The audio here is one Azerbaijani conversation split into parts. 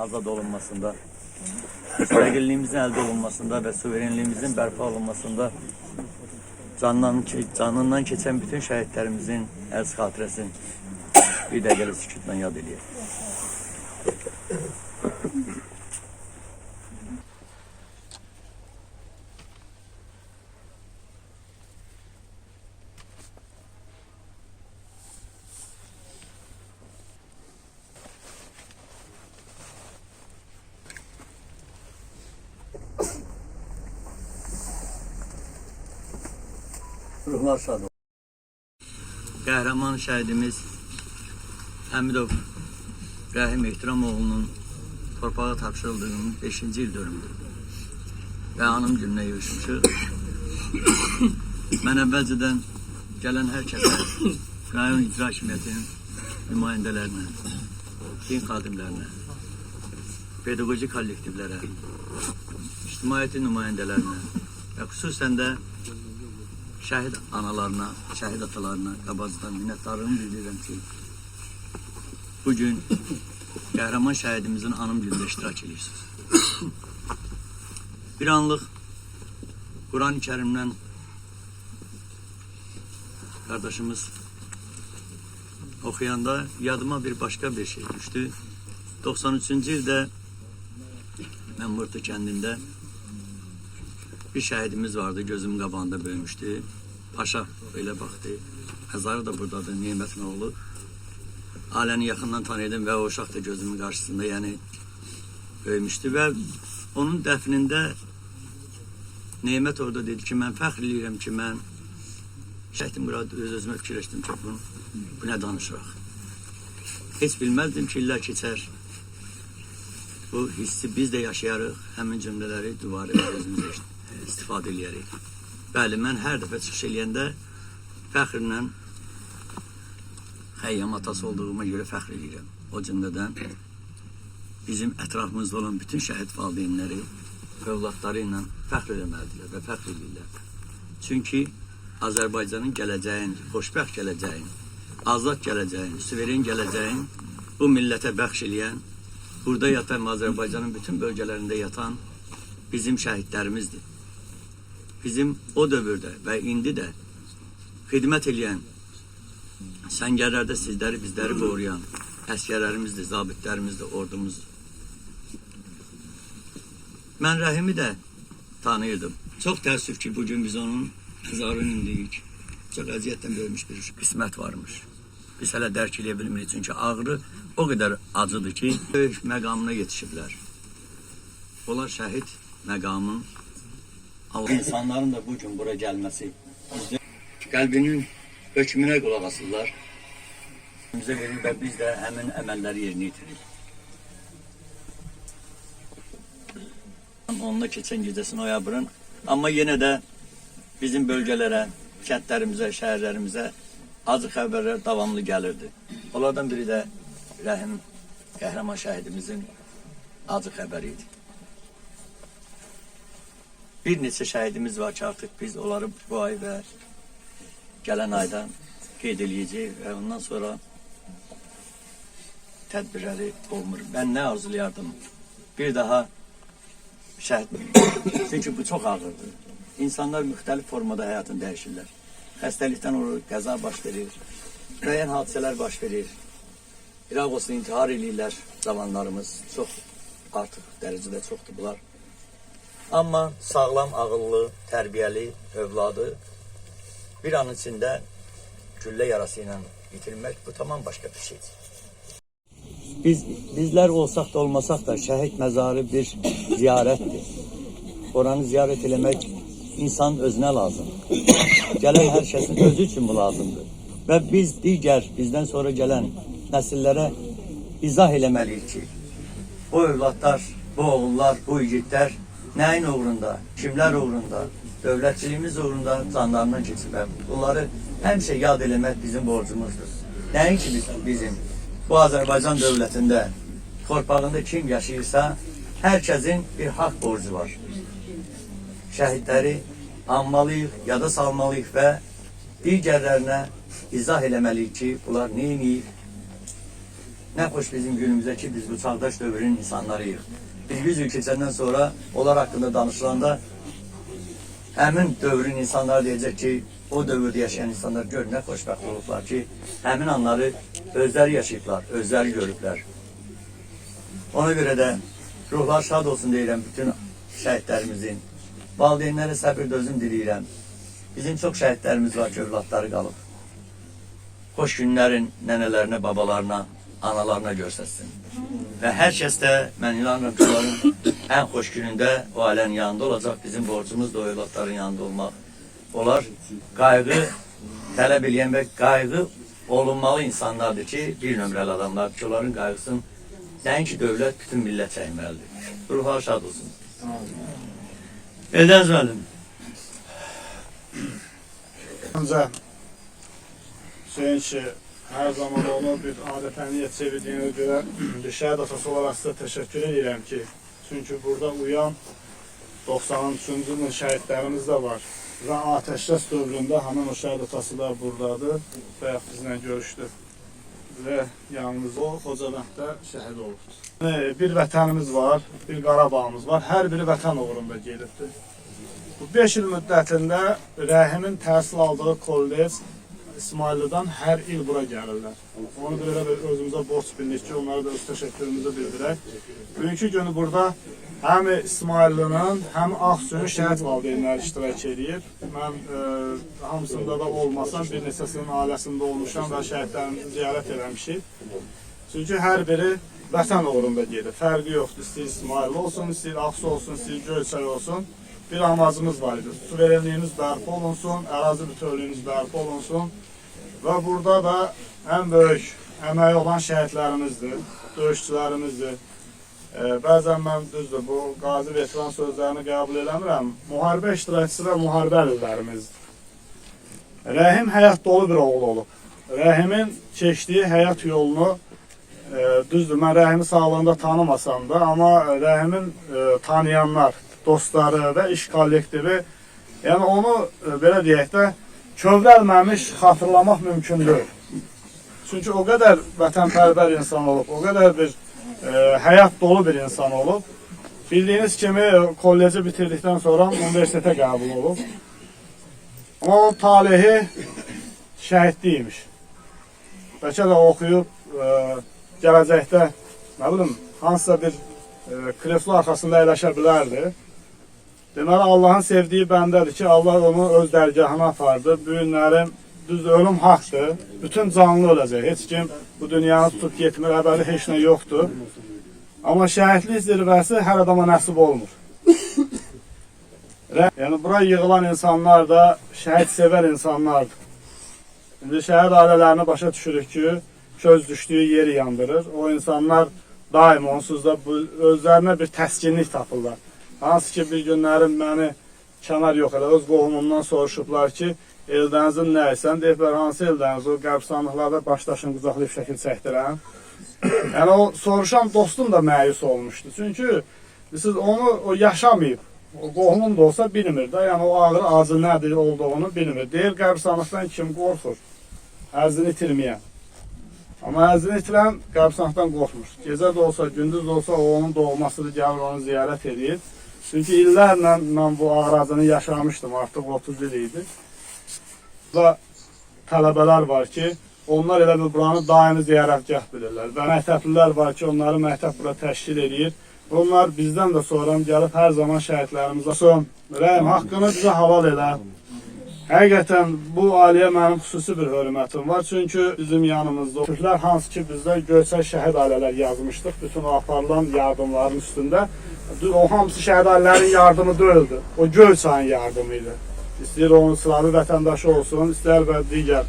azad olunmasında, müstəqilliğimizin əldə olunmasında və suverenliğimizin bərpa olunmasında canından keçən bütün şəhidlərimizin əziz xatirəsini bir dəqiqəli sükutla yad edək. Ruhlar şad olsun. Qəhrəman şəhidimiz Həmidov Rəhim Ehtiramoğlu'nun torpağa tapşırıldığının 5-ci il dönümüdür və anım gününə yığışmışıq. Mən əvvəlcədən gələn hər kəsə, rayon icra hakimiyyətinin nümayəndələrinə, din xadimlərinə, pedaqoji kollektivlərə, ictimaiyyətin nümayəndələrinə və xüsusən də şəhid analarına, şəhid atalarına, qabacdan minnətdarlığımı bildirirəm ki, bugün qəhrəman şəhidimizin anım günündə iştirak edirsiniz. Bir anlıq Quran-ı Kərimdən qardaşımız oxuyanda yadıma bir başqa bir şey düşdü. 93-cü ildə mən Murtu kəndində bir şəhidimiz vardı, gözümün qabağında böyümüşdü. Paşa belə baxdı. Məzarı da buradadır, Nimətin oğlu. Aləni yaxından tanıydım və o uşaq da gözümün qarşısında, yəni böyümüşdü və onun dəfnində Nemət orada dedi ki, mən fəxr edirəm ki, mən şəhidin burada öz-özümə fikirləşdim ki, bu nə danışıraq. Heç bilməzdim ki, illa keçər. Bu hissi biz də yaşayarıq, həmin cümlələri duvarı özümüzə istifadə edərək. Bəli, mən hər dəfə çıxış eləyəndə fəxrlə Xəyyam atası olduğuma görə fəxr edirəm. O cümlədən bizim ətrafımızda olan bütün şəhid valideynləri övladları ilə fəxr eləməlidirlər və fəxr edirlər. Çünki Azərbaycanın gələcəyin, xoşbəxt gələcəyin, azad gələcəyin, suveren gələcəyin bu millətə bəxş eləyən, burada yatan Azərbaycanın bütün bölgələrində yatan bizim şəhidlərimizdir. Bizim o dövrdə və indi də xidmət eləyən, səngərlərdə sizləri, bizləri qoruyan əskərlərimizdir, zabitlərimizdir, ordumuzdur. Mən Rəhimi də tanıyırdım. Çox təəssüf ki, bugün biz onun məzarını indik. Çox əziyyətdən böyümüş bir qismət varmış. Biz hələ dərk eləyə bilmirik, çünki ağrı o qədər acıdır ki, böyük məqamına yetişiblər. Onlar şəhid məqamın İnsanların da bugün bura gəlməsi, qəlbinin hökmünə qulaq asırlar. Bizə verir və biz də həmin əməlləri yerinə yetiririk. Onunla keçən gecəsi noyabrın, amma yenə də bizim bölgələrə, kəndlərimizə, şəhərlərimizə acı xəbərlər davamlı gəlirdi. Onlardan biri də Rəhim qəhrəman şəhidimizin acı xəbəri idi. Bir neçə şəhidimiz var ki, artıq biz onları bu ay və gələn aydan qeyd eləyəcəyik və ondan sonra tədbirləri olmur. Mən nə arzulayardım? Bir daha şəhid. Çünki bu çox ağırdır. İnsanlar müxtəlif formada həyatını dəyişirlər. Xəstəlikdən olur, qəza baş verir, müəyyən hadisələr baş verir. İraq olsun, intihar eləyirlər zamanlarımız. Çox artıq dərəcədə çoxdur bunlar. Amma sağlam, ağıllı, tərbiyəli övladı bir an içində güllə yarası ilə bitirmək bu tamam başqa bir şeydir. Bizlər olsaq da olmasaq da şəhid məzarı bir ziyarətdir. Oranı ziyarət eləmək insanın özünə lazımdır. Gələn hər kəsin özü üçün bu lazımdır. Və biz digər, bizdən sonra gələn nəsillərə izah eləməliyik ki, bu övladlar, bu oğullar, bu yiğitlər nəyin uğrunda, kimlər uğrunda, dövlətçiliyimiz uğrunda canlarından keçib. Bunları həmişə yad eləmək bizim borcumuzdur. Nəinki bizim bu Azərbaycan dövlətində, torpağında kim yaşayırsa, hər kəsin bir haqq borcu var. Şəhidləri anmalıyıq, yada salmalıyıq və digərlərinə izah eləməliyik ki, bunlar neyiniyib, Ne hoş bizim günümüzde ki biz bu çağdaş dövrün insanlarıyıq. Biz 100 yıl keçəndən sonra onlar hakkında danışılanda həmin dövrün insanları diyecek ki, o dövrdə yaşayan insanlar gör nə xoşbəxt olublar ki, həmin anları özləri yaşayıblar, özləri görüblər. Ona göre de ruhlar şad olsun deyirəm bütün şəhidlərimizin. Valideynlərə səbir dözüm diləyirəm. Bizim çok şəhidlərimiz var ki, övladları qalıb. Xoş günlərin nənələrinə, babalarına, analarına görsəsin. Və hər kəs də, mən inanıram ki, onların ən xoş günündə o ailənin yanında olacaq. Bizim borcumuz da o övladların yanında olmaq. Onlar qayğı tələb edən və qayğı olunmalı insanlardır ki, bir nömrəli adamlar ki, onların qayğısını nəinki dövlət, bütün millət çəkməlidir. Ruhlar şad olsun. Eldəniz müəllim. Ancaq Hüseyin ki, her zaman onu bir adətənliyə çevirdiğine göre bir şəhid atası olarak size teşekkür edirəm ki, çünkü burada uyan 93-cü ilin şəhidlərimiz də var. Və ateşkəs dövründə həmin o şəhid atası da buradadır və bizlə görüşdü. Və yalnız o Xocabənddə şəhid olubdur. Bir vətənimiz var, bir Qarabağımız var. Hər biri vətən uğrunda gedibdir. Bu 5 il müddətində Rəhimin təhsil aldığı kollec İsmailli'den her il bura gəlirlər. Onu belə özümüzə borc bildik ki, onlara da öz təşəkkürümüzü bildirək. Bugünkü günü burada həm İsmailli'nin, həm Ağsuyun şəhid valideynləri iştirak edir. Mən hamısında da olmasam, bir neçəsinin ailəsində olmuşam və şəhidlərimizi ziyarət eləmişik. Çünki hər biri vətən uğrunda gedir. Fərqi yoxdur, istəyir İsmailli olsun, istəyir Ağsu olsun, istəyir Göyçay olsun. Bir amacımız var idi. Suverenliyimiz bərpa olunsun, ərazi bütövlüyümüz bərpa olunsun. Və burada da ən böyük əməyi olan şəhidlərimizdir, döyüşçülərimizdir. Bəzən mən düzdür, bu qazi veteran sözlərini qəbul eləmirəm. Müharibə iştirakçısı və müharibə əlillərimizdir. Rəhim həyat dolu bir oğul olub. Rəhimin keçdiyi həyat yolunu, düzdür, mən Rəhimi sağlığında tanımasam da, amma Rəhimin tanıyanlar, dostları və iş kollektivi, yəni onu belə deyək də, kövrəlməmiş xatırlamaq mümkün deyil. Çünki o qədər vətənpərvər insan olub, o qədər bir həyat dolu bir insan olub. Bildiyiniz kimi kolleci bitirdikdən sonra universitetə qəbul olub. Amma onun talehi şəhidliymiş. Bəlkə də oxuyub gələcəkdə, nə bilim, hansısa bir kreslo arxasında əyləşə bilərdi. Deməli, Allahın sevdiyi bəndədir ki, Allah onu öz dərgahına apardı. Bu günlərin düz ölüm haqdır. Bütün canlı öləcək. Heç kim bu dünyanı tutub getmir, əbədi heç nə yoxdur. Amma şəhidlik zirvəsi hər adama nəsib olmur. Yəni, bura yığılan insanlar da şəhid sevər insanlardır. İndi şəhid ailələrini başa düşürük ki, köz düşdüyü yeri yandırır. O insanlar daim onsuz da özlərinə bir təskinlik tapırlar. Hansı ki, bir günlərim məni kənar yox elə, öz qohumumdan soruşublar ki, Eldənizin nə etsən? Deyiblər, hansı Eldəniz? O qəbirstanlıqlarda başdaşını qucaqlayıb şəkil çəkdirən. Yəni, o soruşan dostum da məyus olmuşdu. Çünki siz onu o yaşamayıb, o qohumun da olsa bilmir də, yəni o ağrı acı nədir olduğunu bilmir. Deyir, qəbirstanlıqdan kim qorxur? Ərzini itirməyən. Amma ərzini itirən qəbirstanlıqdan qorxmur. Gecə də olsa, gündüz də olsa, o onun doğmasıdır, gəlir onu ziyarət edir. Çünki illərlə mən bu ağracını yaşamışdım, artıq 30 il idi. Burada tələbələr var ki, onlar elə bir buranı daimi ziyarətgah bilirlər. Və məktəblilər var ki, onları məktəb bura təşkil edir. Onlar bizdən də sonra gəlib hər zaman şəhidlərimizə son. Rəhim, haqqını bizə halal elə. Həqiqətən bu ailəyə mənim xüsusi bir hörmətim var. Çünki bizim yanımızda Türklər hansı ki bizdə Göyçay şəhid ailələr yazmışdıq. Bütün o aparılan yardımların üstündə. O hamısı şəhid ailələrin yardımı deyildi. O Göyçayın yardımı idi. İstəyir onun Slavi vətəndaşı olsun, istər və digər.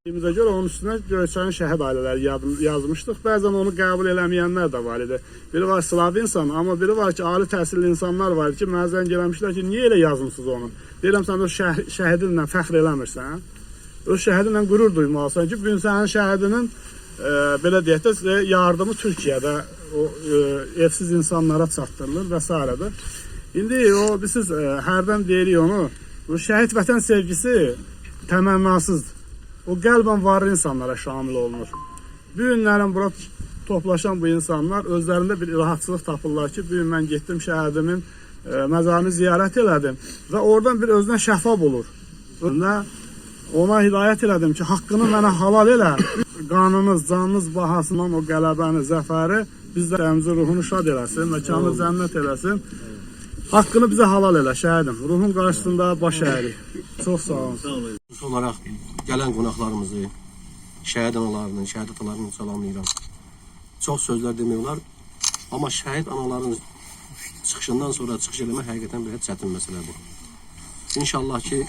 Bizə görə onun üstünə Göyçayın şəhid ailələri yazmışdıq. Bəzən onu qəbul eləməyənlər də var idi. Biri var Slavi insan, amma biri var ki, ali təhsilli insanlar var ki, mənə zəng eləmişlər ki, niyə elə yazmısınız onu? Deyirəm, sən o şəhidinlə fəxr eləmirsən. O şəhidinlə qürur duymalısan ki, bu gün sənin şəhidinin belə deyək də, yardımı Türkiyədə o evsiz insanlara çatdırılır və s. İndi o, siz hərdən deyirik onu, o şəhid vətən sevgisi təmənnasızdır. O qəlbən varlı insanlara şamil olunur. Bu günlərin bura toplaşan bu insanlar özlərində bir rahatçılıq tapırlar ki, bugün mən getdim şəhədimin məzarını ziyarət elədim və oradan bir özünə şəfa bulur. Ona hidayət elədim ki, haqqını mənə halal elə. Qanınız, canınız bahasından o qələbəni, zəfəri bizlərimizin ruhunu şad eləsin, məkanı cənnət eləsin. Haqqını bizə halal elə şəhidim. Ruhun qarşısında baş əyirik. Çox sağ olun. Xüsusi olaraq gələn qonaqlarımızı, şəhid analarını, şəhid atalarını salamlayıram. Çox sözlər demək olar, amma şəhid anaların çıxışından sonra çıxış eləmək həqiqətən bir çətin məsələdir. İnşallah ki,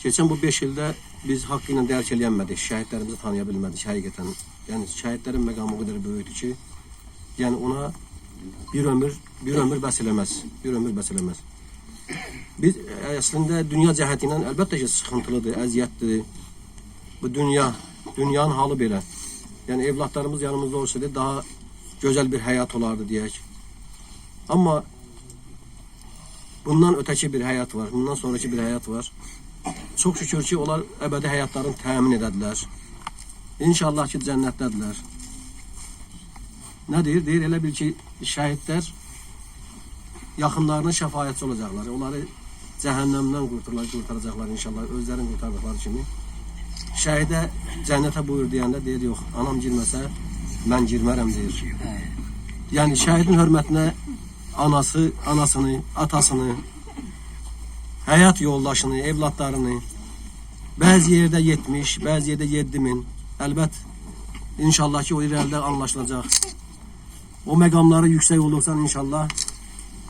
keçən bu 5 ildə biz haqqı ilə dərk eləyənmədik, şəhidlərimizi tanıya bilmədik həqiqətən. Yəni şəhidlərin məqamı o qədər böyükdür ki, yəni ona bir ömür bəs eləməz, bir ömür bəs eləməz. Biz əslində dünya cəhəti ilə əlbəttə ki, sıxıntılıdır, əziyyətdir. Bu dünyanın halı belə. Yəni evlatlarımız yanımızda olsaydı daha gözəl bir həyat olardı deyək. Amma bundan ötəki bir həyat var, bundan sonraki bir həyat var. Çox şükür ki, onlar əbədi həyatlarını təmin edədilər. İnşallah ki, cənnətdədirlər. Nə deyir? Deyir, elə bil ki, şəhidlər yaxınlarının şəfayətçi olacaqlar. Onları cəhənnəmdən qurtaracaqlar inşallah, özlərini qurtardıqları kimi. Şəhidə cənnətə buyur deyəndə deyir, yox, anam girməsə, mən girmərəm deyir. Yəni, şəhidin hörmətinə anasını, atasını, həyat yoldaşını, evlatlarını, bəzi yerdə 70, bəzi yerdə 7000, əlbət, inşallah ki, o irəlidə anlaşılacaq. O məqamları yüksək olursan inşallah,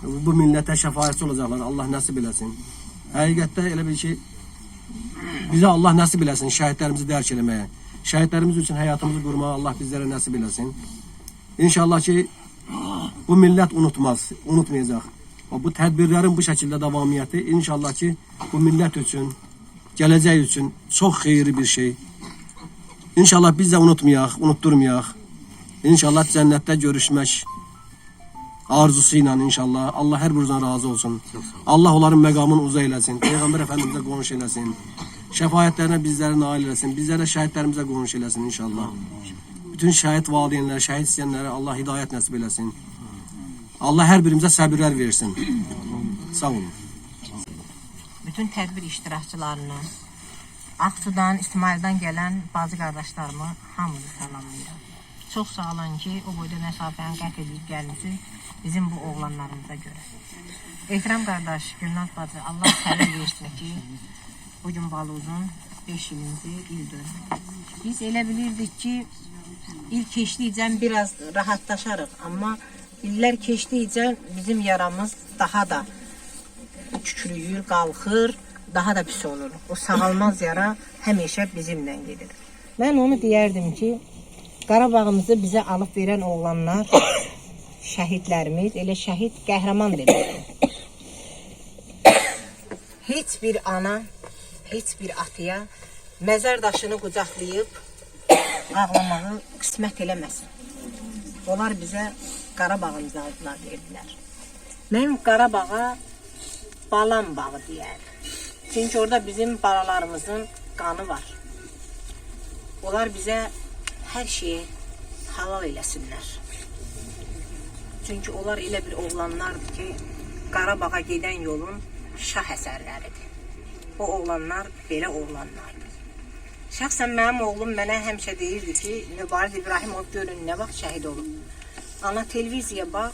bu millətə şəfayətçi olacaqlar, Allah nəsib eləsin. Həqiqətdə elə bil ki, bizə Allah nəsib eləsin, şəhidlərimizi dərk eləməyə, şəhidlərimiz üçün həyatımızı qurmağa Allah bizlərə nəsib eləsin. İnşallah ki, bu millət unutmayacaq. Bu tədbirlərin bu şəkildə davamiyyəti inşallah ki, bu millət üçün, gələcək üçün çox xeyirli bir şey. İnşallah biz də unutmayaq, unutturmayaq. İnşallah cənnətdə görüşmək arzusu ilə inşallah. Allah hər birinizdən razı olsun. Allah onların məqamını uza eləsin. Peyğəmbər Əfəndimizə qonş eləsin. Şəfayətlərinə bizləri nail eləsin. Bizlərə şəhidlərimizə qonş eləsin inşallah. Bütün şəhid valideynlərə, şəhid istəyənlərə Allah hidayət nəsib eləsin. Allah hər birimizə səbirlər versin. Sağ olun. Bütün tədbir iştirakçılarını, Ağsudan, İsmaildən gələn bazı qardaşlarımı hamını salamlayıram. Çox sağ olun ki, o boyda məsafəni qət edib gəlmişsiniz bizim bu oğlanlarımıza görə. Ehtiram qardaş, Gülnaz bacı, Allah səbir versin ki, bugün Baluzun 5 ilimizi il döndü. Biz elə bilirdik ki, il keçdikcə biraz rahatlaşarıq, amma illər keçdikcə bizim yaramız daha da kükrüyür, qalxır, daha da pis olur. O sağalmaz yara həmişə bizimlə gedir. Mən onu deyərdim ki, Qarabağımızı bizə alıb verən oğlanlar, şəhidlərimiz, elə şəhid qəhrəman demək. Heç bir ana, heç bir atıya məzar daşını qucaqlayıb ağlamağı qismət eləməsin. Onlar bizə Qarabağımızı aldılar, verdilər. Mən Qarabağa balam bağı deyərdim. Çünki orada bizim balalarımızın qanı var. Onlar bizə hər şeyi halal eləsinlər. Çünki onlar elə bir oğlanlardır ki, Qarabağa gedən yolun şah əsərləridir. O oğlanlar belə oğlanlardır. Şəxsən mənim oğlum mənə həmişə deyirdi ki, Mübariz İbrahimov görün nə vaxt şəhid olub. Ana televiziya bax,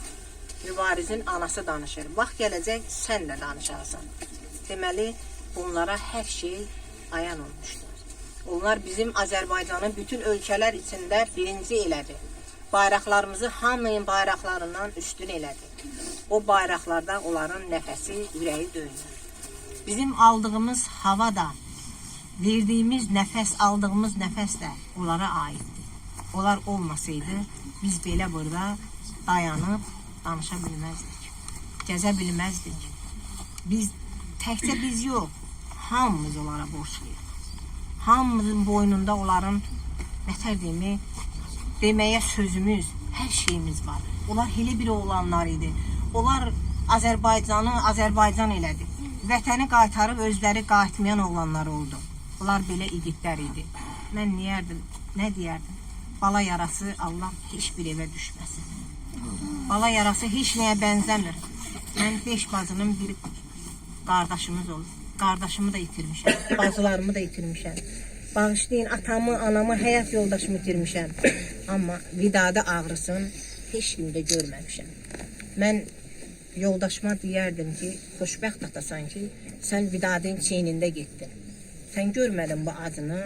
Mübarizin anası danışır. Vaxt gələcək, sən də danışarsan. Deməli, onlara hər şey ayan olmuşdur. Onlar bizim Azərbaycanın bütün ölkələr içində birinci elədi. Bayraqlarımızı hamının bayraqlarından üstün elədi. O bayraqlarda onların nəfəsi, ürəyi döyünür. Bizim aldığımız hava da, verdiyimiz nəfəs, aldığımız nəfəs də onlara aiddir. Onlar olmasaydı, biz belə burada dayanıb danışa bilməzdik, gəzə bilməzdik. Biz, təkcə biz yox, hamımız onlara borçluyuz. Hamımızın boynunda onların nətər deməyə sözümüz, hər şeyimiz var. Onlar elə bir oğlanlar idi. Onlar Azərbaycanı Azərbaycan elədi. Vətəni qaytarıb özləri qayıtmayan oğlanlar oldu. Onlar belə igidlər idi. Mən nə deyərdim? bala yarası Allah heç bir evə düşməsin. Bala yarası heç nəyə bənzəmir. Mən 5 bacının bir qardaşımız olub. Qardaşımı da itirmişəm, bacılarımı da itirmişəm. Bağışlayın, atamı, anamı, həyat yoldaşımı itirmişəm. Amma vidada ağrısın, heç kimdə görməmişəm. Mən yoldaşıma deyərdim ki, xoşbəxt atasan ki, sən vidadın çeynində getdin. Sən görmədin bu acını,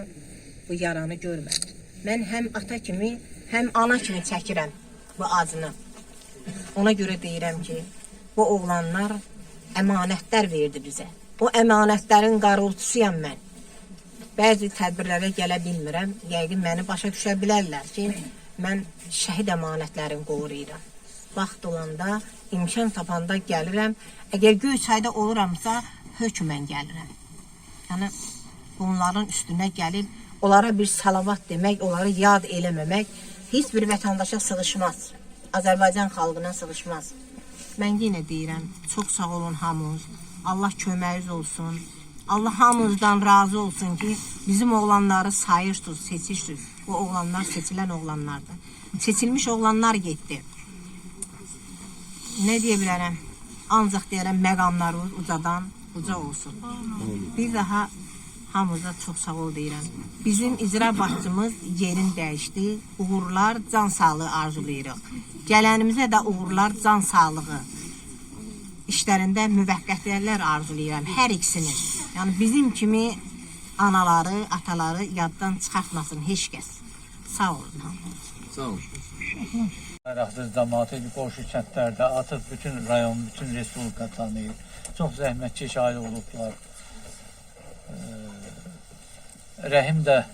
bu yaranı görmədin. Mən həm ata kimi, həm ana kimi çəkirəm bu acını. Ona görə deyirəm ki, bu oğlanlar əmanətlər verdi bizə. O əmanətlərin qarultusuyam mən. Bəzi tədbirlərə gələ bilmirəm. Yəqin məni başa düşə bilərlər ki, mən şəhid əmanətlərini qoruyuram. Vaxt olanda, imkan tapanda gəlirəm. Əgər Göyçayda oluramsa, hökmən gəlirəm. Yəni, bunların üstünə gəlib, onlara bir salavat demək, onları yad eləməmək heç bir vətəndaşa sığışmaz. Azərbaycan xalqına sığışmaz. Mən yenə deyirəm, çox sağ olun hamınız. Allah köməyiniz olsun. Allah hamınızdan razı olsun ki, bizim oğlanları sayırsınız, seçirsiniz. O oğlanlar seçilən oğlanlardır. Seçilmiş oğlanlar getdi. Nə deyə bilərəm? Ancaq deyərəm, məqamlarımız ucadan uca olsun. Bir daha hamınıza çox sağ ol deyirəm. Bizim icra başçımız yerin dəyişdi. Uğurlar, can sağlığı arzulayırıq. Gələnimizə də uğurlar, can sağlığı. İşlərində müvəqqətiyyətlər arzulayıram, hər ikisini. Yəni bizim kimi anaları, ataları yaddan çıxartmasın heç kəs. Sağ olun. Sağ olun. Məraqsız cəmaatı qonşu kəndlərdə artıq bütün rayon, bütün respublika tanıyır. Çox zəhmətkeş ailə olublar. Rəhim də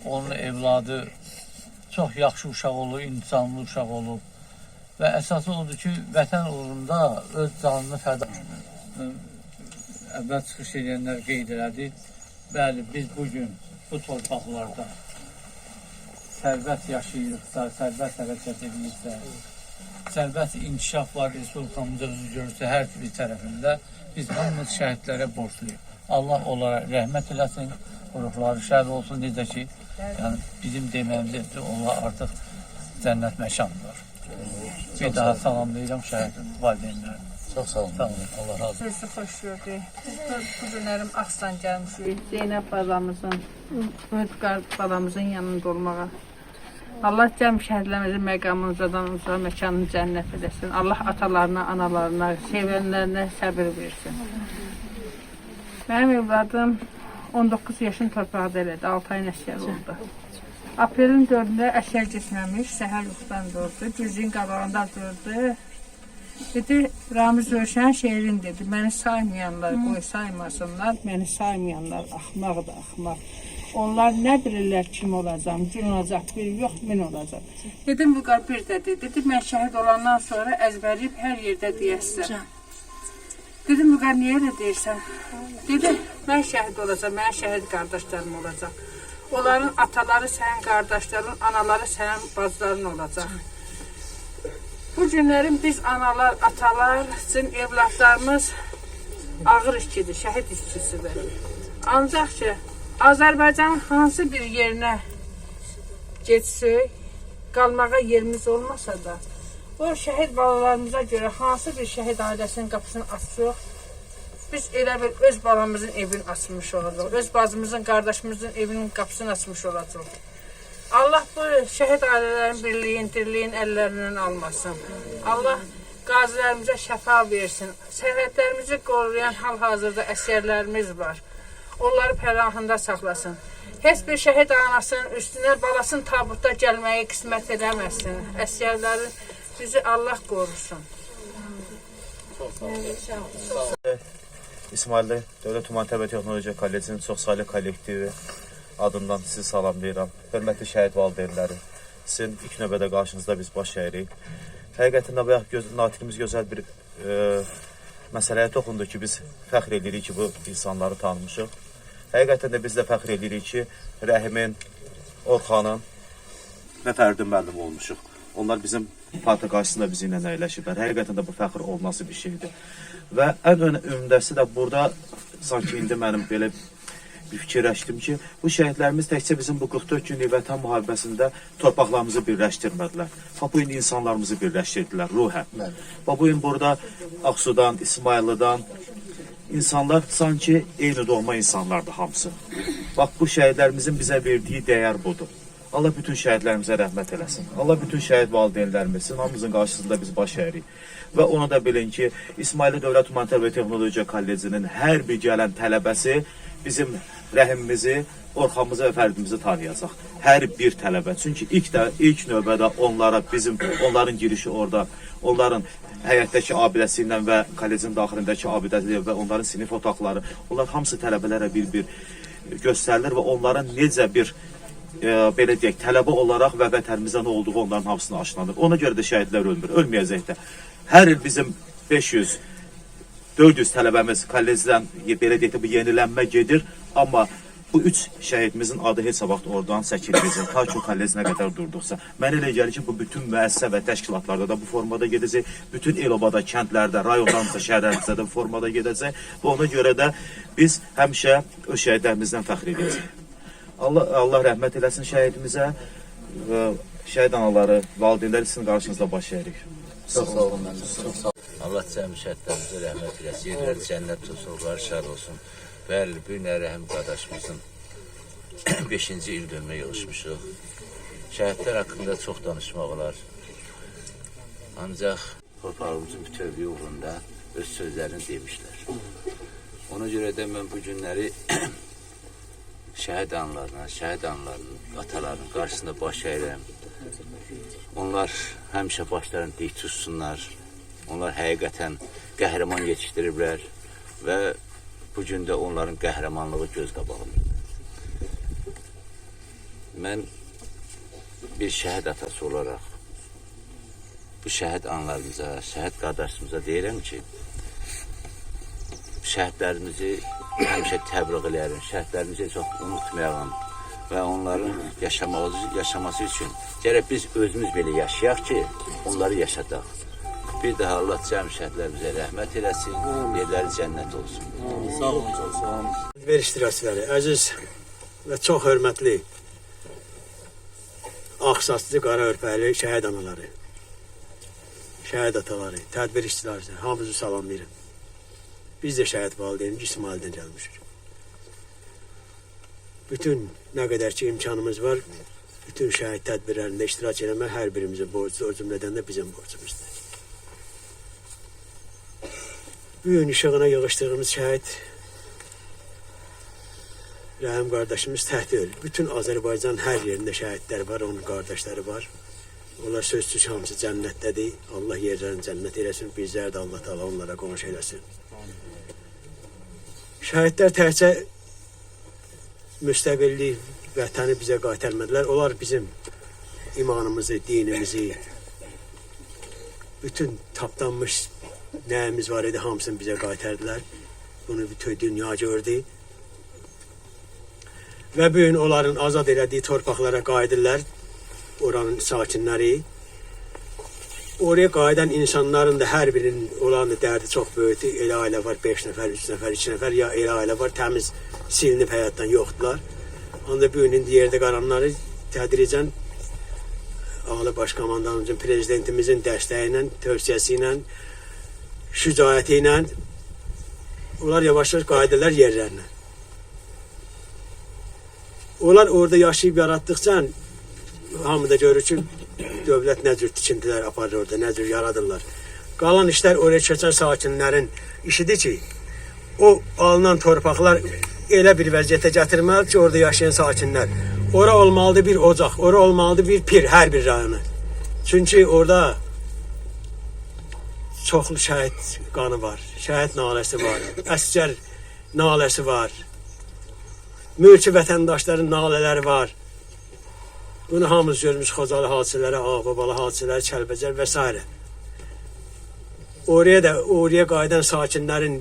onun evladı çox yaxşı uşaq olub, insanlı uşaq olub. Və əsası odur ki, vətən uğrunda öz canını fəda əvvəl çıxış edənlər qeyd elədi. Bəli, biz bugün bu torpaqlarda sərvət yaşayırıqsa, sərvət hərəkət ediriksə, sərvət inkişaf var, respublikamızda özü görürsə hər bir tərəfində biz hamımız şəhidlərə borçluyuz. Allah onlara rəhmət eləsin, ruhları şəhid olsun, necə ki, yəni bizim deməyimizdir, onlar artıq cənnət məkandır. Bir daha salamlayıram şəhid valideynlərini. Çox sağ olun. Allah razı olsun. Sizi xoş gördük. Bu günlərim Axsan gəlmişik. Zeynəb balamızın, Ümidqar balamızın yanında olmağa. Allah cəm şəhidlərimizin məqamınızdan uzağa məkanını cənnət edəsin. Allah atalarına, analarına, sevənlərinə səbir versin. Mənim evladım 19 yaşın torpaqda elədi, 6 ayın əsgər oldu. Aprelin 4-də əsgər getməmiş, səhər yuxudan durdu, güzün qabağında durdu. Dedi, Ramiz Rövşən şeirin dedi, məni saymayanlar qoy saymasınlar, məni saymayanlar axmaqdır, axmaq. Onlar nə bilirlər kim olacam, gün olacaq, bir yox, min olacaq. Dedim, bu qar bir də dedi, mən şəhid olandan sonra əzbərləyib hər yerdə deyəsən. Dedim, bu qar niyə elə deyirsən? Dedi, mən şəhid olacam, mənim şəhid qardaşlarım olacaq. Onların ataları sənin qardaşların, anaları sənin bacıların olacaq. Bu günlərin biz analar, atalar üçün evlatlarımız ağır işçidir, şəhid işçisidir. Ancaq ki, Azərbaycanın hansı bir yerinə getsək, qalmağa yerimiz olmasa da, o şəhid balalarımıza görə hansı bir şəhid ailəsinin qapısını açsaq, biz elə bir öz balamızın evini açmış olacaq, öz bacımızın, qardaşımızın evinin qapısını açmış olacaq. Allah bu şəhid ailələrin birliyin, dirliyin əllərindən almasın. Allah qazilərimizə şəfa versin. Sərhədlərimizi qoruyan hal-hazırda əsgərlərimiz var. Onları pənahında saxlasın. Heç bir şəhid anasının üstünə balasının tabutda gəlməyi qismət eləməsin. Əsgərləri bizi Allah qorusun. İsmailli Dövlət Humanitar və Texnologiya Kollecinin çoxsaylı kollektivi adından sizi salamlayıram. Hörmətli şəhid valideynləri, sizin ilk növbədə qarşınızda biz baş əyirik. Həqiqətən də bayaq natiqimiz gözəl bir məsələyə toxundu ki, biz fəxr edirik ki, bu insanları tanımışıq. Həqiqətən də biz də fəxr edirik ki, Rəhimin, Orxanın və Fərdun müəllim olmuşuq. Onlar bizim parti qarşısında bizi ilə əyləşiblər. Həqiqətən də bu fəxr olması bir şeydir. Və ən önəmlisi də burada sanki indi mənim belə fikirləşdim ki, bu şəhidlərimiz təkcə bizim bu 44 günlük vətən müharibəsində torpaqlarımızı birləşdirmədilər. Bu gün insanlarımızı birləşdirdilər ruhən. Bu gün burada Ağsudan, İsmayıllıdan insanlar sanki eyni doğma insanlardır hamısı. Bax, bu şəhidlərimizin bizə verdiyi dəyər budur. Allah bütün şəhidlərimizə rəhmət eləsin. Allah bütün şəhid valideynlərimizin hamımızın qarşısında biz baş əyirik. Və onu da bilin ki, İsmayıllı Dövlət Humanitar və Texnologiya Kollecinin hər bir gələn tələbəsi bizim rəhimimizi, orxamızı və fərdimizi tanıyacaq. Hər bir tələbə. Çünki ilk növbədə onların girişi orada, onların həyətdəki abidəsi ilə və kollecin daxilindəki abidəsi və onların sinif otaqları, onlar hamısı tələbələrə bir-bir göstərilir və onların necə bir belə deyək, tələbə olaraq və vətənimizdə nə olduğu onların hamısını aşılanır. Ona görə də şəhidlər ölmür, ölməyəcək də. Hər il bizim 500, 400 tələbəmiz kollecdən belə deyək, bu yenilənmə gedir, amma bu 3 şəhidimizin adı heç vaxt oradan çəkilməyəcək. Ta ki, kollecinə qədər durduqsa. Mənə elə gəlir ki, bu bütün müəssisə və təşkilatlarda da bu formada gedəcək. Bütün el-obada, kəndlərdə, rayonlarımızda, şəhərlərimizdə də bu formada gedəcək. Və ona görə də biz həmişə o şəhidlərimizdən fəxr edəcəyik. Allah rəhmət eləsin şəhidimizə və şəhid anaları, valideynlər sizin qarşınızda baş əyirik. Çox sağ olun, mən çox sağ olun. Allah cəmi şəhidlərimizə rəhmət eləsin, yerləri cənnət olsun, ruhları şad olsun. Bəli, bu gün Rəhim qardaşımızın 5-ci il dönmə yığışmışıq. Şəhidlər haqqında çox danışmaq olar. Ancaq torpağımızın bütövlüyü uğrunda öz sözlərini demişlər. Ona görə də mən bu günləri şəhid anlarının, atalarının qarşısında baş əyirəm. Onlar həmişə başlarını dik tutsunlar. Onlar həqiqətən qəhrəman yetişdiriblər və bu gün də onların qəhrəmanlığı göz qabağındadır. Mən bir şəhid atası olaraq bu şəhid anlarımıza, şəhid qardaşımıza deyirəm ki, şəhidlərimizi həmişə təbliğ eləyərim, şəhidlərimizi çox unutmayalım və onların yaşaması üçün gərək biz özümüz belə yaşayaq ki, onları yaşadaq. Bir daha Allah cəmi şəhidlərimizə rəhmət eləsin, yerləri cənnət olsun. Sağ olun, çox sağ olun. Ver iştirakçıları, əziz və çox hörmətli Ağsaçlı, Qaraörpəli şəhid anaları, şəhid ataları, tədbir iştirakçıları, hamınızı salamlayırım. Biz də şəhid valideynik, İsmaildən gəlmişik. Bütün nə qədər ki imkanımız var, bütün şəhid tədbirlərində iştirak eləmək hər birimizin borcudur, o cümlədən də bizim borcumuzdur. Bu gün işığına yığışdığımız şəhid Rəhim qardaşımız təhti ölür. Bütün Azərbaycan hər yerində şəhidlər var, onun qardaşları var. Onlar sözsüz hamısı cənnətdədir. Allah yerlərini cənnət eləsin, bizlər də Allah Taala onlara qonşu eləsin. Şəhidlər təkcə müstəqillik, vətəni bizə qaytarmadılar. Onlar bizim imanımızı, dinimizi, bütün tapdanmış nəyimiz var idi, hamısını bizə qaytardılar. Bunu bütün dünya gördü. Və bu gün onların azad elədiyi torpaqlara qayıdırlar, oranın sakinləri. Oraya qayıdan insanların da hər birinin olan dərdi çox böyükdür. Elə ailə var, 5 nəfər, 3 nəfər, 2 nəfər, ya elə ailə var, təmiz silinib həyatdan yoxdular. Ancaq bu gün indi yerdə qalanları tədricən Ali Baş Komandanımızın, prezidentimizin dəstəyi ilə, tövsiyəsi ilə, şücaəti ilə onlar yavaş-yavaş qayıdırlar yerlərinə. Onlar orada yaşayıb yaratdıqca hamı da görür ki, dövlət nə cür tikintilər aparır orada, nə cür yaradırlar. Qalan işlər oraya keçən sakinlərin işidir ki, o alınan torpaqlar elə bir vəziyyətə gətirməlidir ki, orada yaşayan sakinlər. Ora olmalıdır bir ocaq, ora olmalıdır bir pir, hər bir rayonu. Çünki orada çoxlu şəhid qanı var, şəhid naləsi var, əsgər naləsi var, mülki vətəndaşların nalələri var. Bunu hamımız görmüş Xocalı hadisələri, Ağbabalı hadisələri, Kəlbəcər və s. Oraya qayıdan sakinlərin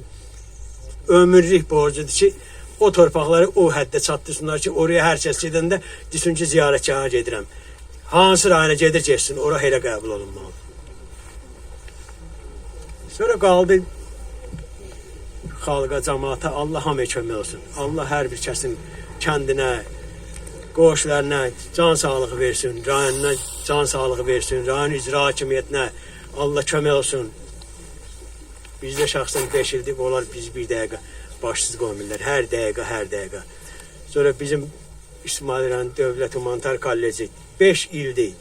ömürlük borcudur ki, o torpaqları o həddə çatdırsınlar ki, oraya hər kəs gedəndə desin ki, ziyarətgaha gedirəm. Hansı rayona gedir, geçsin, ora elə qəbul olunmalı. Sonra qaldı xalqa, cəmaata Allah hamıya kömək olsun. Allah hər bir kəsin kəndinə, qoşlarına can sağlığı versin, rayonuna can sağlığı versin, rayon icra hakimiyyətinə Allah kömək olsun. Bizdə şəxsən 5 ildir, onlar biz bir dəqiqə başsız qoymurlar, hər dəqiqə. Sonra bizim İsmail İran Dövlət Humanitar Kolleci 5 ildir.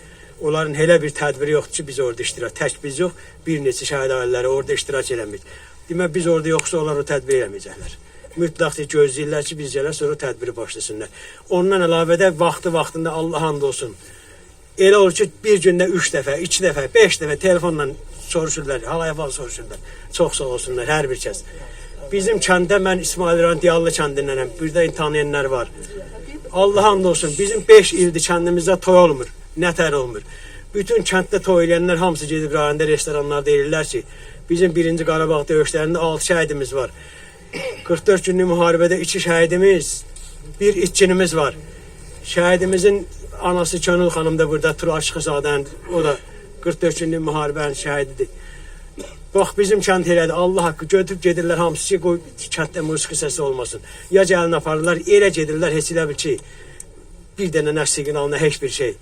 Onların elə bir tədbiri yoxdur ki, biz orada iştirak, tək biz yox, bir neçə şəhid ailələri orada iştirak eləmir. Demək, biz orada yoxsa onlar o tədbir eləməyəcəklər. Mütləq gözləyirlər ki, biz gələr, sonra o tədbiri başlasınlar. Ondan əlavə də vaxtında Allah and olsun. Elə olur ki, bir gündə 3 dəfə, 2 dəfə, 5 dəfə telefonla soruşurlar, hal-əhval soruşurlar. Çox sağ olsunlar, hər bir kəs. Bizim kəndə, mən İsmail İran Diyallı kəndindənəm, burada tanıyanlar var. Allah and olsun, bizim 5 ildir kəndimizdə toy olmur, nətər olmur. Bütün kənddə toy eləyənlər hamısı gedib rayonda, restoranlarda eləyirlər ki, bizim 1-ci Qarabağ döyüşlərində 6 şəhidimiz var. 44 günlük müharibədə 2 şəhidimiz, 1 itkinimiz var. Şəhidimizin anası Könül xanım da burada, Tur Aşıqzadən, o da 44 günlük müharibənin şəhididir. Bax, bizim kənd elədir, Allah haqqı götürüb gedirlər hamısı ki, qoy kənddə musiqi səsi olmasın. Ya gəlin aparırlar, elə gedirlər, heç elə bil ki, bir dənə nə siqnal, nə heç bir şey.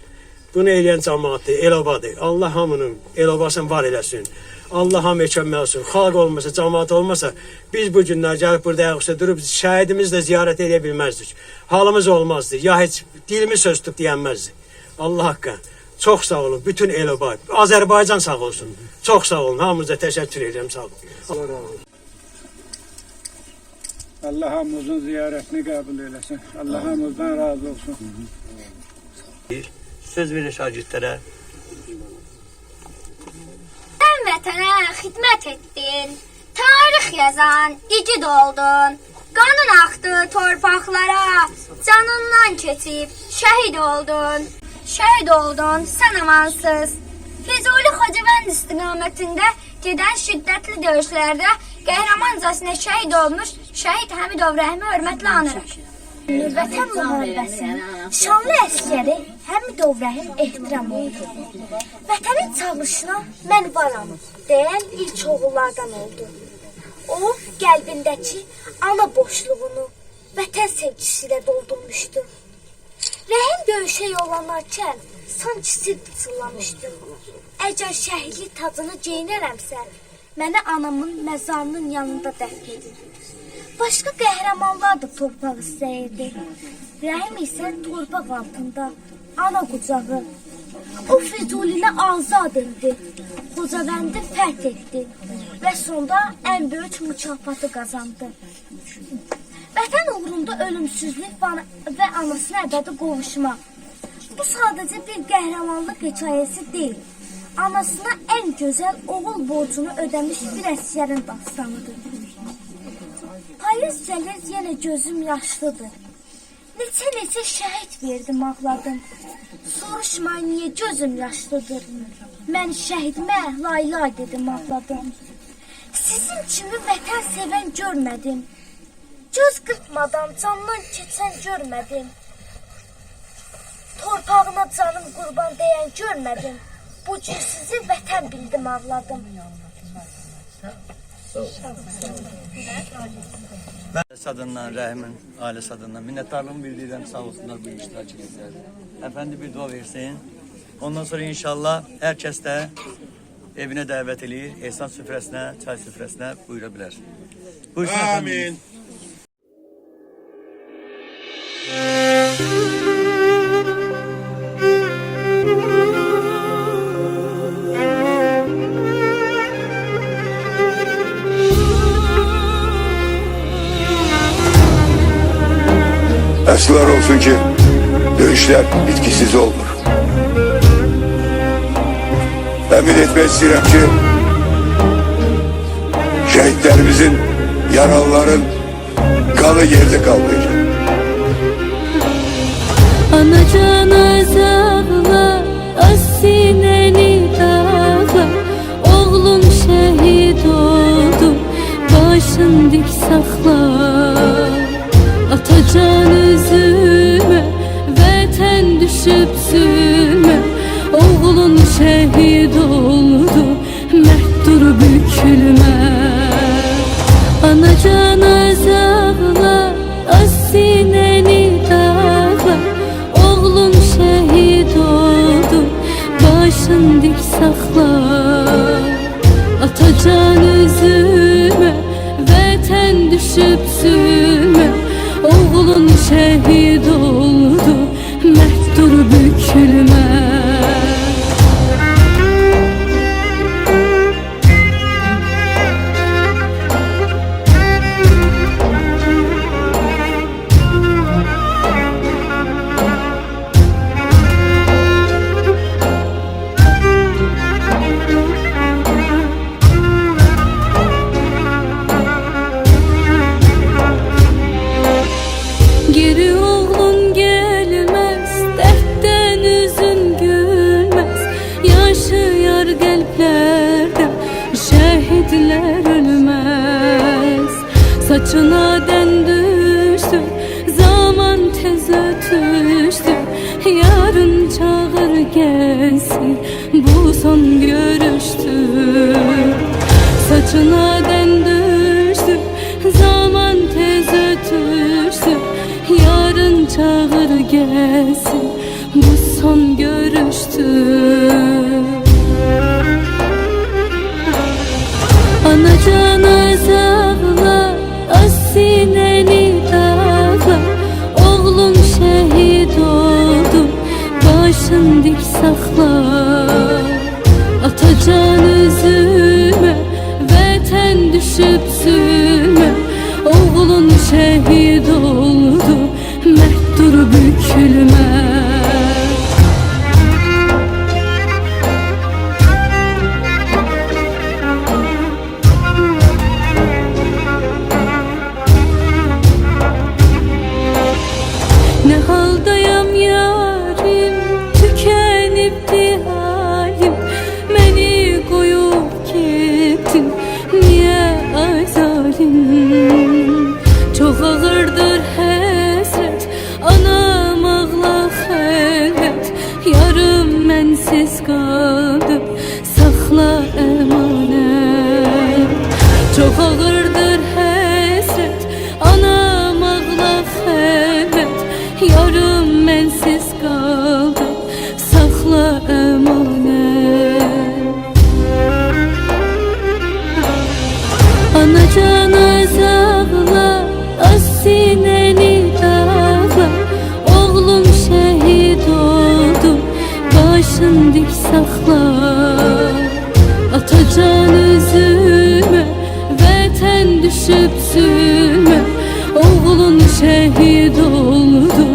Bunu eləyən cəmaatdır, el-obadır. Allah hamının el-obasını var eləsin. Allah hamıya kömək olsun. Xalq olmasa, cəmaat olmasa, biz bu günlər gəlib burada ayaqüstə durub şəhidimizlə ziyarət edə bilməzdik. Halımız olmazdı. Ya heç dilimiz söz tutub deyənməzdi. Allah haqqı. Çox sağ olun. Bütün el-oba. Azərbaycan sağ olsun. Çox sağ olun. Hamınıza təşəkkür edirəm. Sağ olun. Allah hamımızın ziyarətini qəbul eləsin. Allah hamımızdan razı olsun. Söz verir şagirdlərə. Sən vətənə xidmət etdin, tarix yazan igid oldun. Qanın axdı torpaqlara, canından keçib şəhid oldun. Şəhid oldun, sən amansız. Füzuli Xocavənd istiqamətində gedən şiddətli döyüşlərdə qəhrəmancasına şəhid olmuş şəhid Həmidov Rəhimi hörmətlə anırıq. Vətən müharibəsinin şanlı əsgəri Həmidov Rəhim ehtiram oldu. Vətənin çağırışına mən varam deyən ilk oğullardan oldu. O, qəlbindəki ana boşluğunu vətən sevgisi ilə doldurmuşdu. Rəhim döyüşə yollanarkən sanki sil pıçıllamışdı. Əgər şəhidlik tacını geyinərəmsə, mənə anamın məzarının yanında dəfn edir. Başqa qəhrəmanlar da torpaq istəyirdi. Rəhim isə torpaq altında, ana qucağı. O Füzulinə azad etdi, Xocavəndi fəth etdi və sonda ən böyük mükafatı qazandı. Vətən uğrunda ölümsüzlük və anasına əbədi qovuşmaq. Bu sadəcə bir qəhrəmanlıq hekayəsi deyil. Anasına ən gözəl oğul borcunu ödəmiş bir əsgərin dastanıdır. Payız gəlir, yenə gözüm yaşlıdır. Neçə şəhid verdim, ağladım. Soruşma, niyə gözüm yaşlıdır? Mən şəhidimə lay dedim, ağladım. Sizin kimi vətən sevən görmədim. Göz qırpmadan candan keçən görmədim. Torpağına canım qurban deyən görmədim. Bu gün sizi vətən bildim, ağladım. Ailəsi adından, Rəhimin ailəsi adından minnətdarlığımı bildirirəm, sağ olsunlar bu iştirak edirlər. Əfəndi bir dua versin. Ondan sonra inşallah hər kəs də evinə dəvət eləyir, ehsan süfrəsinə, çay süfrəsinə buyura bilər. Buyursun əfəndim. Əslər olsun ki, döyüşlər bitkisiz olmur. Əmin etmək istəyirəm ki, şəhidlərimizin, yaralıların qanı yerdə qalmayacaq. Anacan azağla, az sinəni dağla, oğlum şəhid oldu, başın dik saxla. Atacan üzümə, vətən düşüb sürmə, oğlun şəhid oldu, məhd dur bükülmə. Anacan düşüp sürme. Oğlun şehit oldu, mert dur bükülme. Geri oğlun gelmez, dertten üzün gülmez. Yaşayar kalplerde, şehitler ölmez. Saçına den düştü, zaman tez ötüştü. Yarın çağır gelsin, bu son görüştür. Saçına den düştü, zaman tez ötüştü. Yarın çağır gelsin, bu son görüştür. Anacan ağla, az sineni dağla. Oğlum şehit oldu, başın dik sakla. Atacan üzülme, vətən düşüp sürme. Oğlun şehit oldu, mert dur bükülme. Ne haldayam yarim, tükenipti halim. Beni koyup gittin, niye ay zalim? Çok ağırdır həsrət, anam ağla xələt. Yarım mənsiz qaldım, saxla əmanət. Çok ağırdır həsrət, anam ağla xələt. Yarım mənsiz qaldım, saxla əmanət. Anacan ağla, az sineni dağla. Oğlum şehit oldu, başın dik sakla. Atacan üzülme, vətən düşüp sürme. Oğlun şehit oldu,